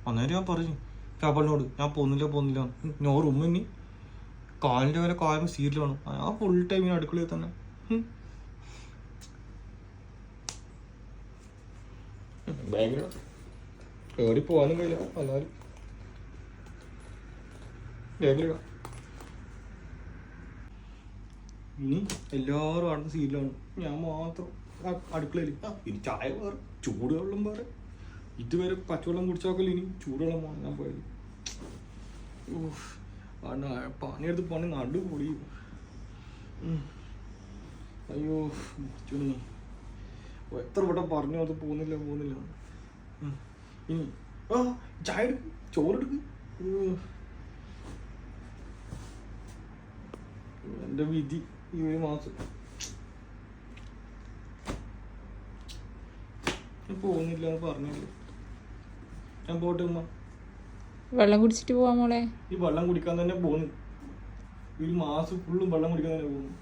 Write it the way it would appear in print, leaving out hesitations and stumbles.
അന്നേരം ഞാൻ പറഞ്ഞു അവളിനോട് ഞാൻ പോകുന്നില്ല ഞാൻ റൂമിന് കാലിൻ്റെ വരെ കാലും സീരിയലാണ്. ആ ഫുൾ ടൈം ഇങ്ങനെ അടുക്കളയിൽ തന്നെ. ഭയങ്കര കയറി പോകാനും കഴിയില്ല. എന്നാലും ഭയങ്കര ഇനി എല്ലാവരും അടുത്ത സീരിയലാണ്, ഞാൻ മാത്രം അടുക്കളയിൽ. ഇനി ചായ വേറെ, ചൂടുവെള്ളം വേറെ. ഇതുവരെ പച്ചവെള്ളം കുടിച്ചാക്കല്ല, ഇനി ചൂടുവെള്ളം വാങ്ങാൻ പോയത്. പണിയെടുത്ത് പണി നടു പൊടിയും. അയ്യോ ചുണി എത്ര വട്ടം പറഞ്ഞു അത് പോകുന്നില്ല. ഇനി ചായ എടുക്ക്, ചോറെടുക്ക്. എൻ്റെ വിധി ഈ ഒരു മാസം പോകുന്നില്ല എന്ന് പറഞ്ഞില്ല. ഞാൻ പോട്ടെ ഉമ്മ, വെള്ളം കുടിച്ചിട്ട് പോവാ മോളെ. ഈ വെള്ളം കുടിക്കാൻ തന്നെ പോകുന്നു. ഈ മാസം ഫുള്ളും വെള്ളം കുടിക്കാൻ തന്നെ പോകുന്നു.